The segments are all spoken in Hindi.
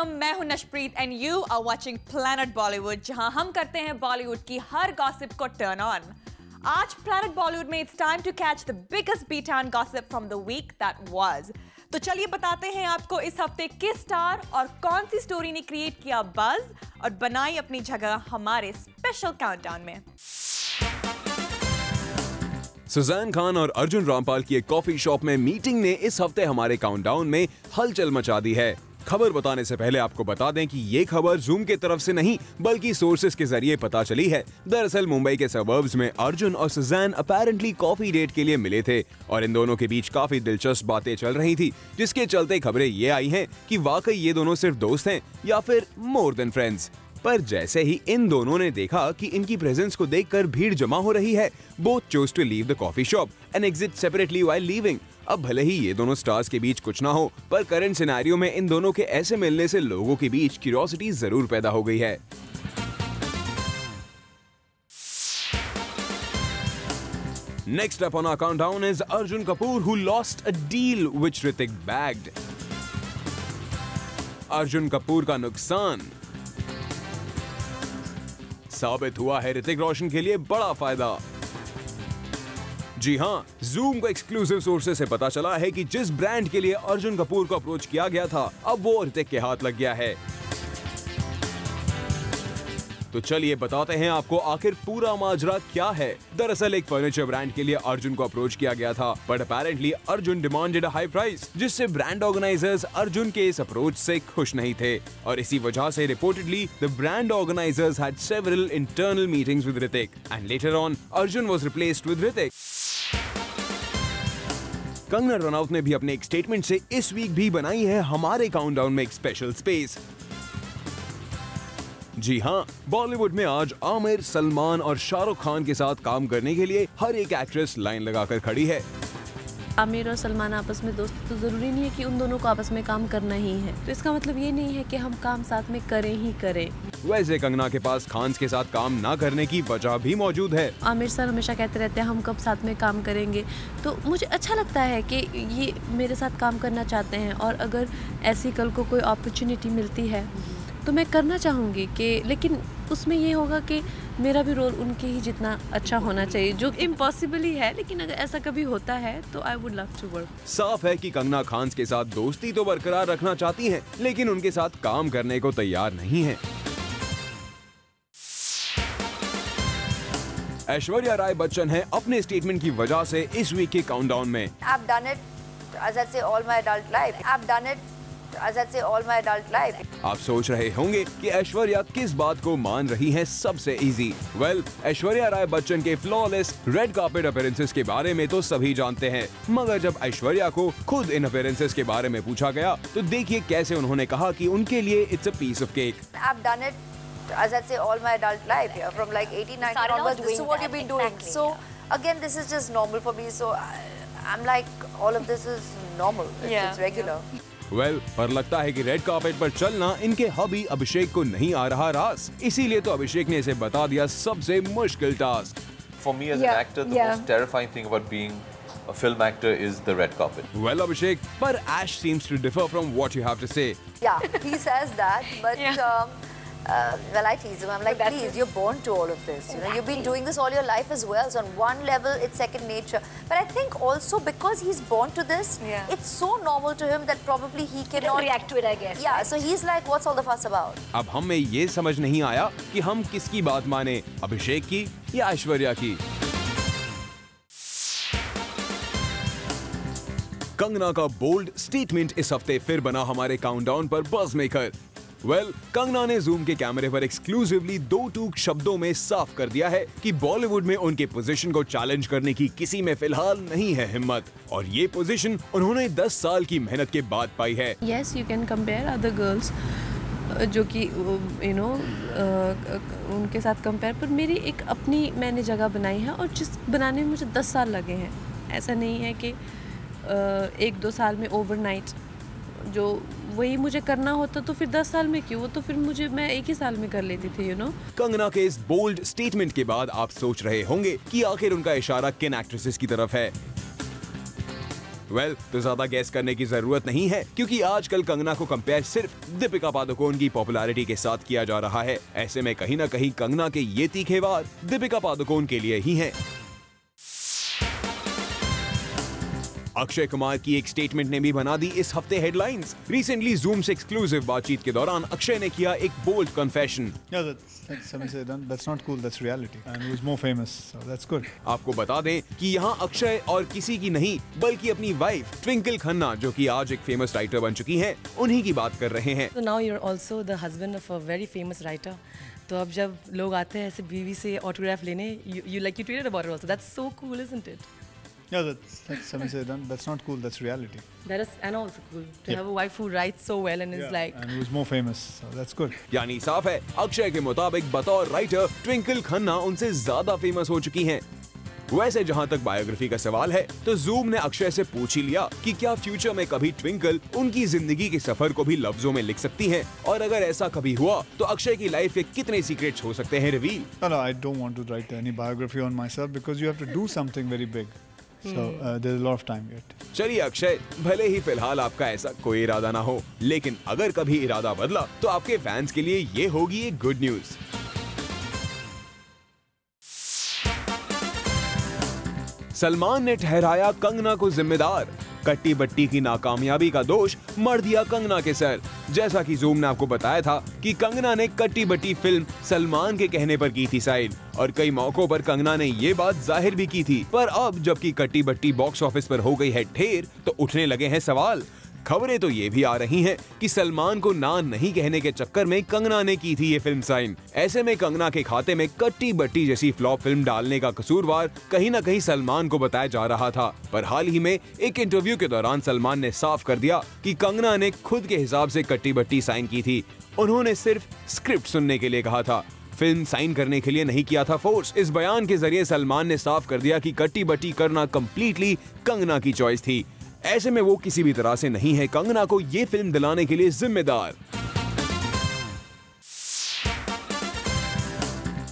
वालेकुम, मैं हूं Nashpreet and you are watching Planet Bollywood, जहां हम करते हैं बॉलीवुड की हर गॉसिप को टर्न ऑन। आज प्लैनेट बॉलीवुड में it's time to catch the biggest B town gossip from the week that was. तो चलिए बताते हैं आपको इस हफ्ते किस स्टार और कौन सी स्टोरी ने क्रिएट किया बज़ और बनाई अपनी जगह हमारे स्पेशल काउंटडाउन में। सुज़ैन खान और अर्जुन रामपाल की एक कॉफी शॉप में मीटिंग ने इस हफ्ते हमारे काउंटडाउन में हलचल मचा दी है। खबर बताने से पहले आपको बता दें कि ये खबर जूम की तरफ से नहीं बल्कि सोर्सेज के जरिए पता चली है। दरअसल मुंबई के सबर्ब्स में अर्जुन और सुज़ैन अपैरेंटली कॉफी डेट के लिए मिले थे और इन दोनों के बीच काफी दिलचस्प बातें चल रही थी, जिसके चलते खबरें ये आई हैं कि वाकई ये दोनों सिर्फ दोस्त हैं या फिर मोर देन फ्रेंड्स। पर जैसे ही इन दोनों ने देखा कि इनकी प्रेजेंस को देखकर भीड़ जमा हो रही है, both chose to leave the coffee shop and exit separately while leaving. अब भले ही ये दोनों स्टार्स के बीच कुछ ना हो, पर करंट सिनेरियो में इन दोनों के ऐसे मिलने से लोगों के बीच क्यूरियोसिटी जरूर पैदा हो गई है। Next up on our countdown is Arjun Kapoor, who lost a deal which Hrithik bagged. Arjun Kapoor का नुकसान साबित हुआ है ऋतिक रोशन के लिए बड़ा फायदा। जी हाँ, जूम को एक्सक्लूसिव सोर्सेज से पता चला है कि जिस ब्रांड के लिए अर्जुन कपूर को अप्रोच किया गया था, अब वो ऋतिक के हाथ लग गया है। तो चलिए बताते हैं आपको आखिर पूरा माजरा क्या है। दरअसल एक फर्नीचर ब्रांड के लिए अर्जुन को अप्रोच किया गया था, but apparently Arjun demanded a high price, जिससे ब्रांड ऑर्गेनाइजर्स अर्जुन के इस अप्रोच से खुश नहीं थे और इसी वजह से reportedly the brand organisers had several internal meetings with Hrithik and later on Arjun was replaced with Hrithik. Kangana Ranaut ने भी अपने एक स्टेटमेंट से इस वीक भी बनाई है हमारे काउंटडाउन में एक स्पेशल स्पेस। जी हाँ, बॉलीवुड में आज आमिर, सलमान और शाहरुख खान के साथ काम करने के लिए हर एक एक्ट्रेस लाइन लगाकर खड़ी है। आमिर और सलमान आपस में दोस्त, तो जरूरी नहीं है कि उन दोनों को आपस में काम करना ही है, तो इसका मतलब ये नहीं है कि हम काम साथ में करें ही करें। वैसे कंगना के पास खान के साथ काम ना करने की वजह भी मौजूद है। आमिर सर हमेशा कहते रहते हैं हम कब साथ में काम करेंगे, तो मुझे अच्छा लगता है कि ये मेरे साथ काम करना चाहते हैं और अगर ऐसी कल को कोई अपॉर्चुनिटी मिलती है तो मैं करना चाहूँगी कि, लेकिन उसमें ये होगा कि मेरा भी रोल उनके ही जितना अच्छा होना चाहिए, जो इम्पॉसिबल ही है, लेकिन अगर ऐसा कभी होता है तो I would love to work. साफ है कि कंगना खान के साथ दोस्ती तो बरकरार रखना चाहती हैं, लेकिन उनके साथ काम करने को तैयार नहीं है। ऐश्वर्या राय बच्चन है अपने स्टेटमेंट की वजह से इस वीक के काउंटडाउन में। I've done it, as I'd say, all my adult life. I've done it, as I'd say, all my adult life. आप सोच रहे होंगे कि ऐश्वर्या किस बात को मान रही है सबसे इजी। वेल, ऐश्वर्या राय बच्चन के फ्लॉलेस रेड कार्पेट अपीयरेंसेस के बारे में तो सभी जानते हैं, मगर जब ऐश्वर्या को खुद इन अपीयरेंसेस के बारे में पूछा गया तो देखिए कैसे उन्होंने कहा कि उनके लिए it's a piece of cake. I've done it, as I'd say, all my adult life. Yeah, from like 18, 19 onwards. This is what you've been doing. So again, this is just normal for me. So I'm like, all of this is normal. It's regular. Well, पर लगता है कि रेड कार्पेट पर चलना इनके हबी अभिषेक को नहीं आ रहा रास, इसीलिए तो अभिषेक ने इसे बता दिया सबसे मुश्किल task. For me as an actor, the most terrifying thing about being a film actor is the red carpet. Well, Abhishek, but Ash seems to differ from what you have to say. Yeah, he says that, but well, I tease him. I'm like, please, you're born to all of this. You know, you've been doing this all your life as well. So on one level, it's second nature. But I think also because he's born to this, it's so normal to him that probably he cannot react to it, I guess. Yeah, so he's like, what's all the fuss about? अब हमें ये समझ नहीं आया कि हम किसकी बात माने, अभिषेक की या ऐश्वर्या की। कंगना का बोल्ड स्टेटमेंट इस हफ्ते फिर बना हमारे काउंटडाउन पर बज़ मेकर। वेल, कंगना ने जूम के कैमरे पर एक्सक्लूसिवली दो टूक शब्दों में साफ कर दिया है कि बॉलीवुड में उनके पोजीशन को चैलेंज करने की किसी में फिलहाल नहीं है हिम्मत, और ये पोजीशन उन्होंने 10 साल की मेहनत के बाद पाई है। Yes, you can compare other girls जो कि यू नो उनके साथ कंपेयर, पर मेरी एक अपनी मैंने जगह बनाई है और जिस बनाने में मुझे 10 साल लगे हैं। ऐसा नहीं है कि 1-2 साल में ओवरनाइट, जो वही मुझे करना होता तो फिर 10 साल में क्यों, वो तो फिर मैं 1 ही साल में कर लेती थी, यू नो। कंगना के इस बोल्ड स्टेटमेंट के बाद आप सोच रहे होंगे कि आखिर उनका इशारा किन एक्ट्रेसेस की तरफ है। वेल, तो ज्यादा गैस करने की जरूरत नहीं है, क्योंकि आजकल कंगना को कंपेयर सिर्फ दीपिका पादुकोण की पॉपुलैरिटी के साथ किया जा रहा है। ऐसे में कहीं न कहीं कंगना के ये तीखे वार दीपिका पादुकोण के लिए ही हैं। अक्षय कुमार की एक स्टेटमेंट ने भी बना दी इस हफ्ते हेडलाइंस। रिसेंटली जूम से एक्सक्लूसिव बातचीत के दौरान अक्षय ने किया एक बोल्ड कन्फेशन। आपको बता दें कि यहाँ अक्षय और किसी की नहीं बल्कि अपनी वाइफ ट्विंकल खन्ना, जो कि आज एक फेमस राइटर बन चुकी हैं, उन्हीं की बात कर रहे हैं। So now you're also the husband of a very famous writer. तो अब जब लोग आते हैं ऐसे बीवी से ऑटोग्राफ लेने, you tweeted about it also. That's so cool, isn't it? Yeah, that's not cool. That's reality. That is, and also cool to have a wife who writes so well and is like. And who's more famous. So that's good. यानी साफ है, अक्षय के मुताबिक बतौर राइटर ट्विंकल खन्ना उनसे ज्यादा फेमस हो चुकी हैं। वैसे जहां तक बायोग्राफी का सवाल है, तो जूम ने अक्षय से पूछ ही लिया कि क्या फ्यूचर में कभी ट्विंकल उनकी जिंदगी के सफर को भी लफ्जों में लिख सकती हैं, और अगर ऐसा कभी हुआ तो अक्षय की लाइफ के कितने सीक्रेट्स हो सकते हैं reveal. No, I don't want to write any biography on myself because you have to do something very big. So there's a lot of time yet. चलिए अक्षय, भले ही फिलहाल आपका ऐसा कोई इरादा ना हो, लेकिन अगर कभी इरादा बदला तो आपके फैंस के लिए ये होगी एक गुड न्यूज। सलमान ने ठहराया कंगना को जिम्मेदार। कट्टी बट्टी की नाकामयाबी का दोष मढ़ दिया कंगना के सर। जैसा कि जूम ने आपको बताया था कि कंगना ने कट्टी बट्टी फिल्म सलमान के कहने पर की थी साइन, और कई मौकों पर कंगना ने ये बात जाहिर भी की थी। पर अब जबकि कट्टी बट्टी बॉक्स ऑफिस पर हो गई है ठेर, तो उठने लगे हैं सवाल। खबरें तो ये भी आ रही हैं कि सलमान को ना नहीं कहने के चक्कर में कंगना ने की थी ये फिल्म साइन। ऐसे में कंगना के खाते में कट्टी बट्टी जैसी फ्लॉप फिल्म डालने का कसूरवार कहीं न कहीं सलमान को बताया जा रहा था। पर हाल ही में एक इंटरव्यू के दौरान सलमान ने साफ कर दिया कि कंगना ने खुद के हिसाब से कट्टी बट्टी साइन की थी। उन्होंने सिर्फ स्क्रिप्ट सुनने के लिए कहा था, फिल्म साइन करने के लिए नहीं किया था फोर्स। इस बयान के जरिए सलमान ने साफ कर दिया कि कट्टी बट्टी करना कंप्लीटली कंगना की चॉइस थी। ऐसे में वो किसी भी तरह से नहीं है कंगना को ये फिल्म दिलाने के लिए जिम्मेदार।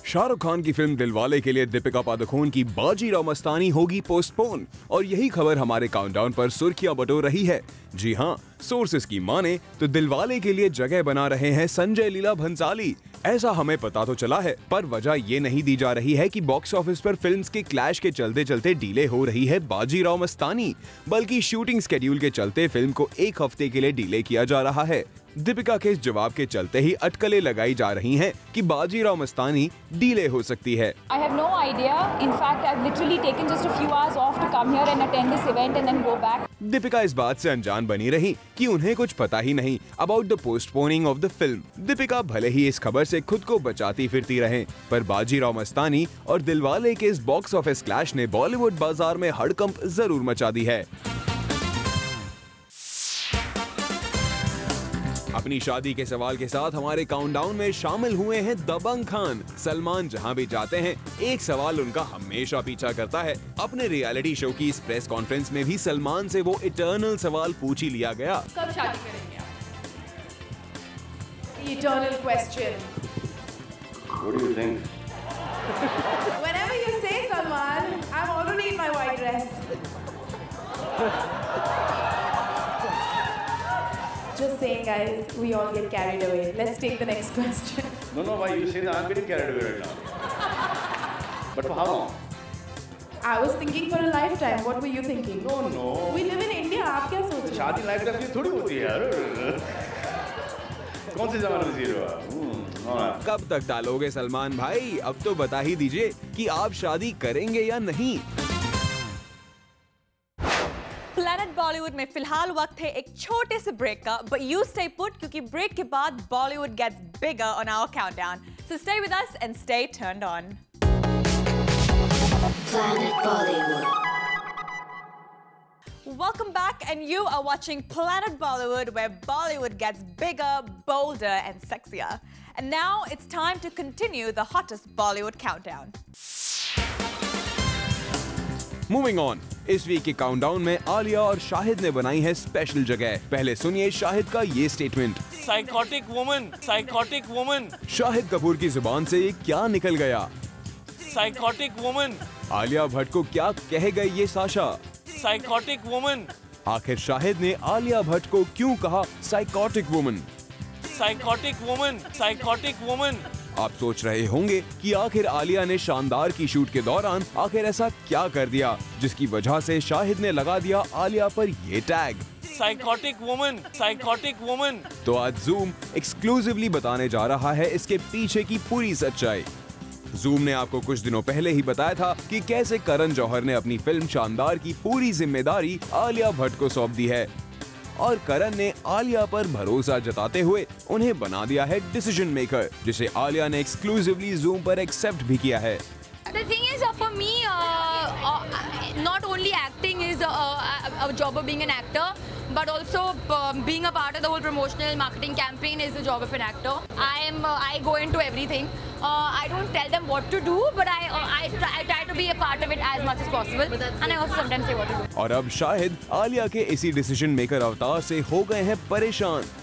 शाहरुख खान की फिल्म दिलवाले के लिए दीपिका पादुकोण की बाजीराव मस्तानी होगी पोस्टपोन, और यही खबर हमारे काउंटडाउन पर सुर्खियां बटोर रही है। जी हां, सोर्सेस की माने तो दिलवाले के लिए जगह बना रहे हैं संजय लीला भंसाली। ऐसा हमें पता तो चला है, पर वजह ये नहीं दी जा रही है कि बॉक्स ऑफिस पर फिल्म्स के क्लैश के चलते चलते डिले हो रही है बाजीराव मस्तानी, बल्कि शूटिंग स्केड्यूल के चलते फिल्म को एक हफ्ते के लिए डिले किया जा रहा है। दीपिका के इस जवाब के चलते ही अटकलें लगाई जा रही हैं कि बाजीराव मस्तानी डिले हो सकती है। I have no idea. In fact, I've literally taken just a few hours off to come here and attend this event and then go back. Deepika इस बात से अनजान बनी रही कि उन्हें कुछ पता ही नहीं about the postponing of the film. Deepika भले ही इस खबर से खुद को बचाती फिरती रहे, पर बाजीराव मस्तानी और दिलवाले के इस बॉक्स ऑफिस क्लैश ने बॉलीवुड बाजार में हड़कंप जरूर मचा दी है। अपनी शादी के सवाल के साथ हमारे काउंटडाउन में शामिल हुए हैं दबंग खान। सलमान जहां भी जाते हैं, एक सवाल उनका हमेशा पीछा करता है। अपने रियलिटी शो की इस प्रेस कॉन्फ्रेंस में भी सलमान से वो इटर्नल सवाल पूछ ही लिया गया। कब शादी करेंगे आप? The eternal question. What do you think? Whenever you say Salman, I'm already in my white dress. Just saying, guys, we all get carried away. Let's take the next question. No, why you say that I'm getting carried away right now? But for how long? I was thinking for a lifetime. What were you thinking? No. We live in India. आप क्या सोच रहे हो? शादी लाइफ टाइम थोड़ी होती है यार। कौन से जमाने में जी रहे हो? कब तक डालोगे सलमान भाई? अब तो बता ही दीजिए कि आप शादी करेंगे या नहीं। प्लैनेट बॉलीवुड में फिलहाल वक्त है एक छोटे से ब्रेक का, but you stay put क्योंकि ब्रेक के बाद Bollywood gets bigger on our countdown. So stay with us and stay turned on. Planet Bollywood. Welcome back, and you are watching Planet Bollywood, where Bollywood gets bigger, bolder, and sexier. And now it's time to continue the hottest Bollywood countdown. Moving on, इस वीक के काउंटडाउन में आलिया और शाहिद ने बनाई है स्पेशल जगह। पहले सुनिए शाहिद का ये statement. Psychotic woman. Shahid Kapoor की जुबान से ये क्या निकल गया? Psychotic woman. आलिया भट्ट को क्या कह गई ये साशा? Psychotic woman. आखिर शाहिद ने आलिया भट्ट को क्यों कहा psychotic woman? Psychotic woman. Psychotic woman. आप सोच रहे होंगे कि आखिर आलिया ने शानदार की शूट के दौरान आखिर ऐसा क्या कर दिया जिसकी वजह से शाहिद ने लगा दिया आलिया पर ये tag Psychotic woman. Psychotic woman. तो आज जूम एक्सक्लूसिवली बताने जा रहा है इसके पीछे की पूरी सच्चाई। जूम ने आपको कुछ दिनों पहले ही बताया था कि कैसे करण जौहर ने अपनी फिल्म शानदार की पूरी जिम्मेदारी आलिया भट्ट को सौंप दी है और करण ने आलिया पर भरोसा जताते हुए उन्हें बना दिया है डिसीजन मेकर, जिसे आलिया ने एक्सक्लूसिवली जूम पर एक्सेप्ट भी किया है। The thing is, for me, not only acting is a job of being an actor, but also being a part of the whole promotional marketing campaign is the job of an actor. I go into everything. I don't tell them what to do, but I try to be a part of it as much as possible, and I also sometimes say what to do. और अब शाहिद आलिया के इसी डिसीजन मेकर अवतार से हो गए हैं परेशान।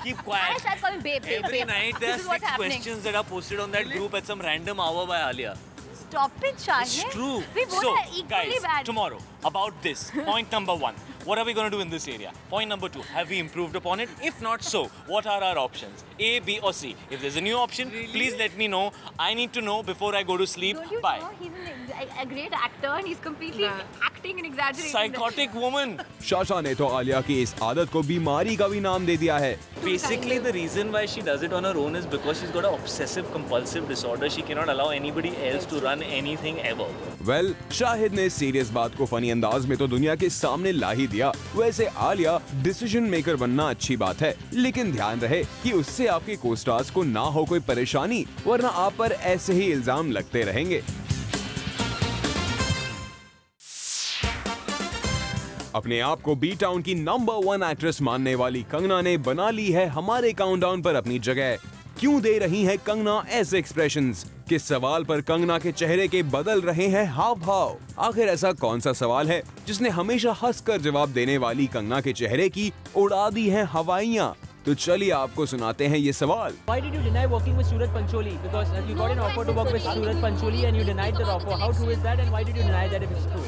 Keep quiet. I start calling babe. Every night there This is are what's 6 happening. questions that are posted on that group at some random hour by Alia. Stop it, Shahid. It's true. We both So, are equally guys, bad. tomorrow about this. Point number 1. What are we going to do in this area? Point number 2. Have we improved upon it? If not so, what are our options? A, B or C? If there's a new option, please let me know. I need to know before I go to sleep. Don't you Bye. know he's a great actor and he's completely acting and exaggerating. Psychotic woman. Sasha ने तो आलिया की इस आदत को बीमारी का भी नाम दे दिया है। Basically, the reason why she does it on her own is because she's got an obsessive compulsive disorder. She cannot allow anybody else to run anything ever. Well, Shahid ने सीरियस बात को फनी अंदाज में तो दुनिया के सामने ला ही दिया। वैसे आलिया डिसीजन मेकर बनना अच्छी बात है, लेकिन ध्यान रहे कि उससे आपके को-स्टार्स को ना हो कोई परेशानी, वरना आप पर ऐसे ही इल्जाम लगते रहेंगे। अपने आप को बी टाउन की नंबर 1 एक्ट्रेस मानने वाली कंगना ने बना ली है हमारे काउंटडाउन पर अपनी जगह। क्यों दे रही है कंगना ऐसे एक्सप्रेशंस? किस सवाल पर कंगना के चेहरे के बदल रहे हैं हाव भाव? आखिर ऐसा कौन सा सवाल है जिसने हमेशा हंसकर जवाब देने वाली कंगना के चेहरे की उड़ा दी है हवाइयां? तो चलिए आपको सुनाते हैं ये सवाल। Why did you deny working with Suraj Pancholi? Because you got an offer to work with Suraj Pancholi and you denied that offer. How true is that and why did you deny that if it's true?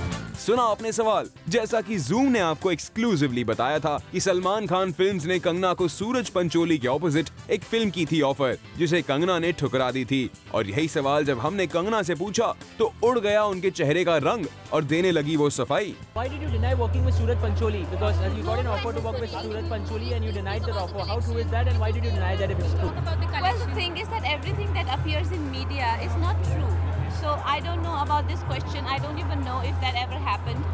सुना आपने सवाल। जैसा कि जूम ने आपको एक्सक्लूसिवली बताया था कि सलमान खान फिल्म्स ने कंगना को सूरज पंचोली के ऑपोजिट एक फिल्म की थी ऑफर, जिसे कंगना ने ठुकरा दी थी। और यही सवाल जब हमने कंगना से पूछा तो उड़ गया उनके चेहरे का रंग और देने लगी वो सफाई। Why did you deny working with Suraj Pancholi? Because you got an offer to work with Suraj Pancholi and you denied that offer. How true is that and why did you deny that if it's true? Well, the thing is that everything that appears in media is not true. So I don't know about this question. I don't even know if that ever happened.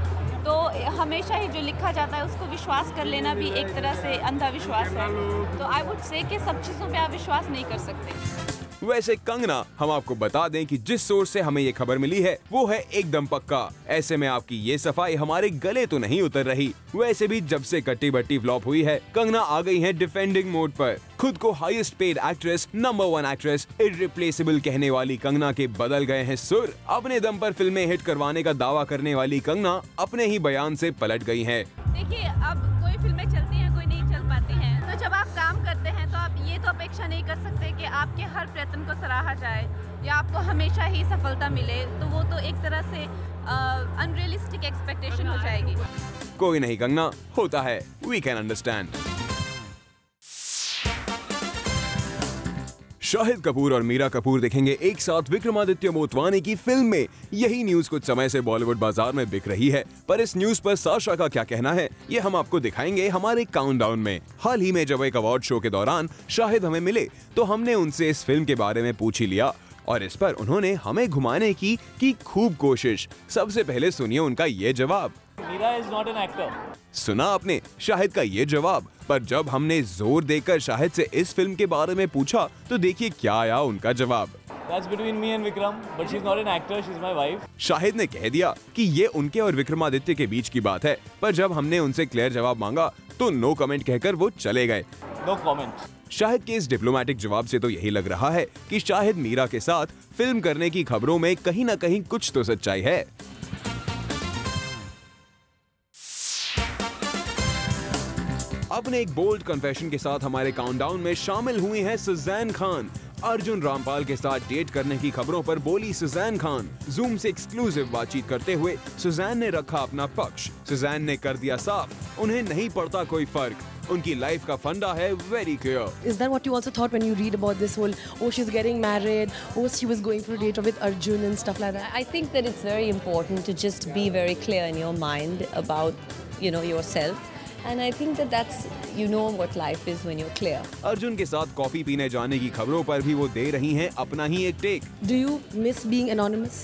तो हमेशा ही जो लिखा जाता है उसको विश्वास कर लेना भी एक तरह से अंधविश्वास है। तो आई वुड से कि सब चीज़ों पे आप विश्वास नहीं कर सकते। वैसे कंगना, हम आपको बता दें कि जिस सोर्स से हमें ये खबर मिली है वो है एकदम पक्का। ऐसे में आपकी ये सफाई हमारे गले तो नहीं उतर रही। वैसे भी जब से कट्टी बट्टी फ्लॉप हुई है, कंगना आ गई है डिफेंडिंग मोड पर। खुद को highest paid actress, number 1 actress, irreplaceable कहने वाली कंगना के बदल गए हैं सुर। अपने दम पर फिल्में हिट करवाने का दावा करने वाली कंगना अपने ही बयान से पलट गई हैं। देखिए, अब कोई फिल्में चलती हैं, कोई नहीं चल पाती हैं। तो जब आप काम करते हैं तो आप ये तो अपेक्षा नहीं कर सकते कि आपके हर प्रयत्न को सराहा जाए या आपको हमेशा ही सफलता मिले। तो वो तो एक तरह से अनरियलिस्टिक एक्सपेक्टेशन हो जाएगी। कोई नहीं कंगना, होता है, we can understand. Shahid Kapoor और मीरा कपूर दिखेंगे एक साथ विक्रमादित्य मोटवानी की फिल्म में। यही न्यूज कुछ समय से बॉलीवुड बाजार में बिक रही है, पर इस न्यूज पर साशा का क्या कहना है ये हम आपको दिखाएंगे हमारे काउंटडाउन में। हाल ही में जब एक अवार्ड शो के दौरान शाहिद हमें मिले तो हमने उनसे इस फिल्म के बारे में पूछ ही लिया और इस पर उन्होंने हमें घुमाने की खूब कोशिश। सबसे पहले सुनिए उनका ये जवाब। Meera is not an actor. सुना आपने शाहिद का ये जवाब, पर जब हमने जोर देकर शाहिद से इस फिल्म के बारे में पूछा तो देखिए क्या आया उनका जवाब। That's between me and Vikram, but she's not an actor, she's my wife. Shahid ने कह दिया कि ये उनके और विक्रमादित्य के बीच की बात है, पर जब हमने उनसे क्लियर जवाब मांगा तो नो कमेंट कहकर वो चले गए। No comment. शाहिद के इस डिप्लोमेटिक जवाब से तो यही लग रहा है कि शाहिद मीरा के साथ फिल्म करने की खबरों में कहीं ना कहीं कुछ तो सच्चाई है। अपने एक बोल्ड कन्फेशन के साथ हमारे काउंटडाउन में शामिल हुई हैं सुजैन खान। अर्जुन रामपाल के साथ डेट करने की खबरों पर बोली सुजैन खान। जूम से एक्सक्लूसिव बातचीत करते हुए सुजैन ने रखा अपना पक्ष। सुजैन ने कर दिया साफ उन्हें नहीं पड़ता कोई फर्क। उनकी लाइफ का फंडा है very clear. Is that what you also thought when you read about this whole, oh, she's getting married, oh, she was going for a date with Arjun and stuff like that? I think that it's very important to just be very clear in your mind about, you know, yourself. And I think that that's, you know what life is when you're clear. Arjun के साथ कॉफी पीने जाने की खबरों पर भी वो दे रही हैं अपना ही एक take. Do you miss being anonymous?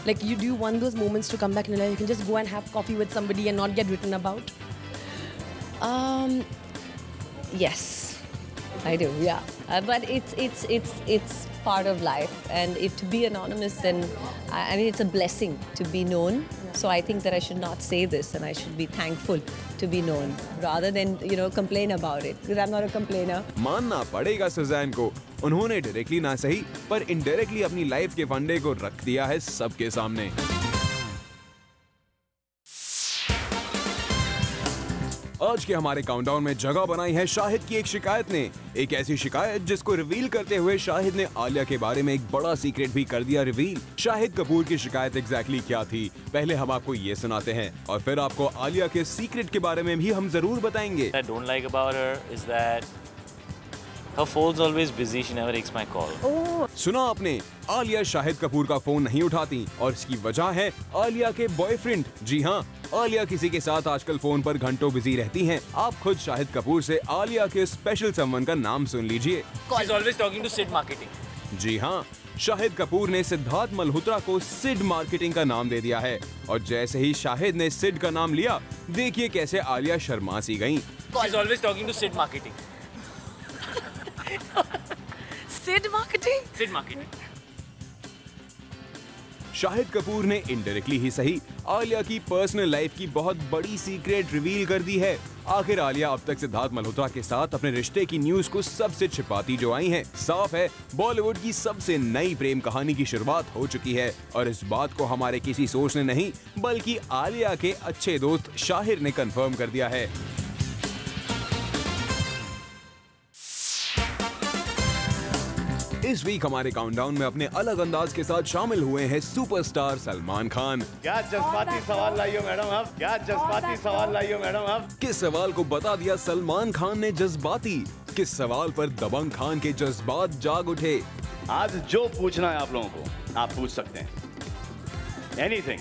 Like, do you want those moments to come back in your life? You can just go and have coffee with somebody and not get written about? Yes, I do. Yeah, but it's part of life, and if to be anonymous, then I mean it's a blessing to be known. So I think that I should not say this, and I should be thankful to be known rather than, you know, complain about it, because I'm not a complainer. मानना पड़ेगा सुजैन को, उन्होंने डायरेक्टली ना सही पर इनडायरेक्टली अपनी लाइफ के फंडे को रख दिया है सबके सामने। आज के हमारे काउंटडाउन में जगह बनाई है शाहिद की एक शिकायत ने। एक ऐसी शिकायत जिसको रिवील करते हुए शाहिद ने आलिया के बारे में एक बड़ा सीक्रेट भी कर दिया रिवील। शाहिद कपूर की शिकायत एग्जैक्टली क्या थी, पहले हम आपको ये सुनाते हैं और फिर आपको आलिया के सीक्रेट के बारे में भी हम जरूर बताएंगे। I don't like about her is that her phone's always busy. She never takes my call. सुना आपने, आलिया शाहिद कपूर का फोन नहीं उठाती और इसकी वजह है आलिया के बॉयफ्रेंड। जी हाँ, आलिया किसी के साथ आजकल फोन पर घंटों बिजी रहती हैं। आप खुद शाहिद कपूर से आलिया के स्पेशल समवन का नाम सुन लीजिए। She's always talking to Sid Marketing. जी हाँ, शाहिद कपूर ने सिद्धार्थ मल्होत्रा को सिड मार्केटिंग का नाम दे दिया है और जैसे ही शाहिद ने सिड का नाम लिया, देखिए कैसे आलिया शर्मा सी गयी। She's always talking to Sid Marketing. Sid Marketing? Sid Marketing. Shahid Kapoor ने इनडायरेक्टली ही सही आलिया की पर्सनल लाइफ की बहुत बड़ी सीक्रेट रिवील कर दी है। आखिर आलिया अब तक सिद्धार्थ मल्होत्रा के साथ अपने रिश्ते की न्यूज को सबसे छिपाती जो आई हैं। साफ है बॉलीवुड की सबसे नई प्रेम कहानी की शुरुआत हो चुकी है और इस बात को हमारे किसी सोर्स ने नहीं बल्कि आलिया के अच्छे दोस्त शाहिर ने कंफर्म कर दिया है। इस वीक हमारे काउंटडाउन में अपने अलग अंदाज के साथ शामिल हुए हैं सुपरस्टार सलमान खान। क्या जज्बाती सवाल लाई हो मैडम आप, क्या जज्बाती सवाल लाई हो मैडम आप। किस सवाल को बता दिया सलमान खान ने जज्बाती, किस सवाल पर दबंग खान के जज्बात जाग उठे। आज जो पूछना है आप लोगों को आप पूछ सकते हैं, एनीथिंग।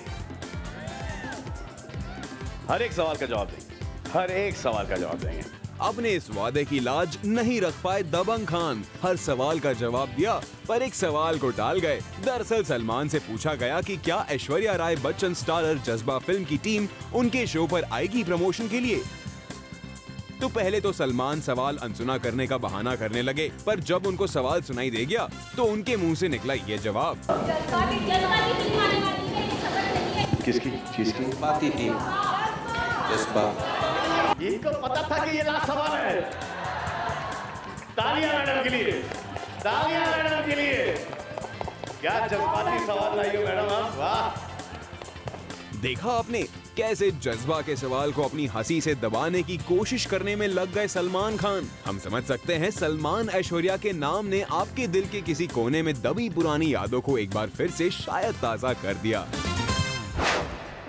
हर एक सवाल का जवाब देंगे, हर एक सवाल का जवाब देंगे। अपने इस वादे की लाज नहीं रख पाए दबंग खान, हर सवाल का जवाब दिया पर एक सवाल को टाल गए। दरअसल सलमान से पूछा गया कि क्या ऐश्वर्या राय बच्चन स्टारर जज्बा फिल्म की टीम उनके शो पर आएगी प्रमोशन के लिए। तो पहले तो सलमान सवाल अनसुना करने का बहाना करने लगे, पर जब उनको सवाल सुनाई दे गया तो उनके मुंह से निकला ये जवाब। किसकी चीज की बात थी? इनको पता था कि ये लास्ट सवाल है। तालियां मैडम के लिए, तालियां मैडम के लिए। क्या जज्बाती सवाल लाई हो मैडम आप, वाह। देखा आपने कैसे जज्बा के सवाल को अपनी हंसी से दबाने की कोशिश करने में लग गए सलमान खान। हम समझ सकते हैं सलमान ऐश्वर्या के नाम ने आपके दिल के किसी कोने में दबी पुरानी यादों को एक बार फिर से शायद ताजा कर दिया।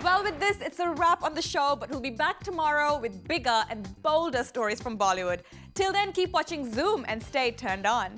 Well, with this, it's a wrap on the show, but we'll be back tomorrow with bigger and bolder stories from Bollywood. Till then, keep watching Zoom and stay turned on.